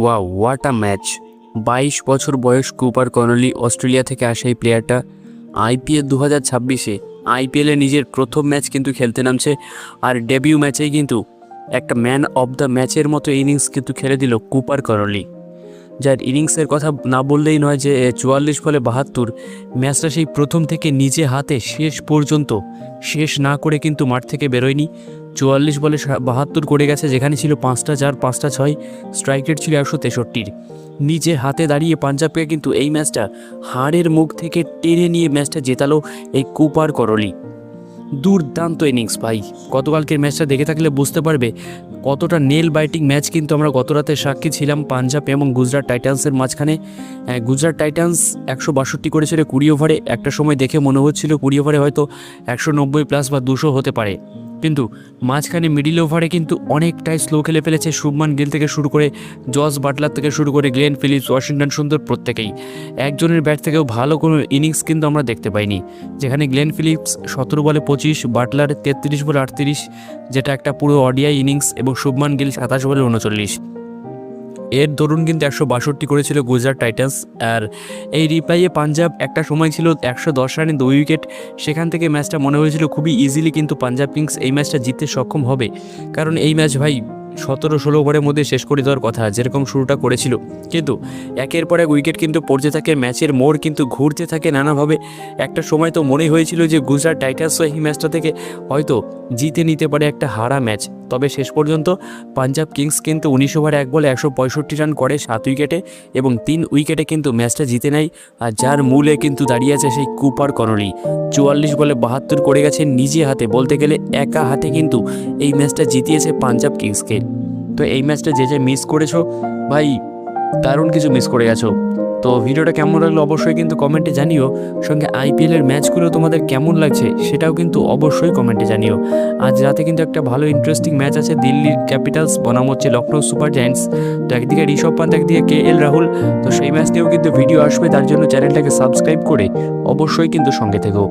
Wow, what a match! 22 বছর বয়স Cooper Connolly, Australia থেকে আসা এই প্লেয়ারটা আইপিএল 2026-এ আইপিএলে নিজের প্রথম ম্যাচ কিন্তু খেলতে নামছে। আর ডেবিউ ম্যাচেই কিন্তু একটা ম্যান অফ দ্য ম্যাচের মতো ইনিংস কিন্তু খেলে দিল কুপার কনলি, যার ইনিংসের কথা না বললেই নয়। যে 44 বলে 72, ম্যাচটা সেই প্রথম থেকে নিজে হাতে শেষ পর্যন্ত শেষ না করে কিন্তু মাঠ থেকে বেরোয়নি। 44 বলে 72 করে গেছে, যেখানে ছিল 5টা 4 5টা 6, স্ট্রাইক রেট ছিল 163। নিজে হাতে দাঁড়িয়ে পাঞ্জাবকে কিন্তু এই ম্যাচটা হারের মুখ থেকে টেনে নিয়ে ম্যাচটা জেতালো এই কুপার করলি। দুর্দান্ত ইনিংস ভাই। গতকালকের ম্যাচটা দেখে থাকলে বুঝতে পারবে কতটা নেল বাইটিং ম্যাচ কিন্তু আমরা গত রাতে সাক্ষী ছিলাম পাঞ্জাব এবং গুজরাট টাইটান্সের মাঝখানে। গুজরাট টাইটান্স 162 করেছিল 20 ওভারে। একটা সময় দেখে মনে হচ্ছিল 20 ওভারে হয়তো 190 প্লাস বা 200 হতে পারে, কিন্তু মাঝখানে মিডিল ওভারে কিন্তু অনেকটাই স্লো খেলে ফেলেছে। শুভমান গিল থেকে শুরু করে জস বাটলার থেকে শুরু করে গ্লেন ফিলিপস, ওয়াশিংটন সুন্দর, প্রত্যেকেই একজনের ব্যাট থেকেও ভালো কোনো ইনিংস কিন্তু আমরা দেখতে পাইনি। যেখানে গ্লেন ফিলিপস 17 বলে 25, বাটলার 33 বলে 38, যেটা একটা পুরো অডিআই ইনিংস, এবং শুভমান গিল 27 বলে 39। এর দরুন কিন্তু 162 করেছিল গুজরাট টাইটান্স। আর এই রিপ্লাইয়ে পাঞ্জাব একটা সময় ছিল 110 রানে 2 উইকেট। সেখান থেকে ম্যাচটা মনে হয়েছিল খুবই ইজিলি কিন্তু পাঞ্জাব কিংস এই ম্যাচটা জিততে সক্ষম হবে, কারণ এই ম্যাচ ভাই 17-16 ওভারের মধ্যে শেষ করে দেওয়ার কথা যেরকম শুরুটা করেছিল। কিন্তু একের পর এক উইকেট কিন্তু পড়তে থাকে, ম্যাচের মোড় কিন্তু ঘুরতে থাকে নানাভাবে। একটা সময় তো মনে হয়েছিল যে গুজরাট টাইটান্সও এই ম্যাচটা থেকে হয়তো জিতে নিতে পারে একটা হারা ম্যাচ। তবে শেষ পর্যন্ত পাঞ্জাব কিংস কিন্তু 19 ওভারে 1 বলে 165 রান করে 7 উইকেটে, এবং 3 উইকেটে কিন্তু ম্যাচটা জিতে নেয়। আর যার মূলে কিন্তু দাঁড়িয়ে আছে সেই কুপার কনলি। 44 বলে 72 করে গেছে নিজে হাতে, বলতে গেলে একা হাতে কিন্তু এই ম্যাচটা জিতিয়েছে পাঞ্জাব কিংসকে। তো এই ম্যাচটা যে মিস করেছো ভাই, দারুণ কিছু মিস করে গেছো। তো ভিডিওটা কেমন লাগলো অবশ্যই কিন্তু কমেন্টে জানিও। সঙ্গে আইপিএলের ম্যাচগুলো তোমাদের কেমন লাগছে সেটাও কিন্তু অবশ্যই কমেন্টে জানিও। আজ রাতে কিন্তু একটা ভালো ইন্টারেস্টিং ম্যাচ আছে, দিল্লি ক্যাপিটালস বনাম হচ্ছে লখনৌ সুপার জায়ান্টস। তো একদিকে ঋষভ পান্ত, একদিকে KL রাহুল। তো সেই ম্যাচ নিয়েও কিন্তু ভিডিও আসবে, তার জন্য চ্যানেলটাকে সাবস্ক্রাইব করে অবশ্যই কিন্তু সঙ্গে থেকো।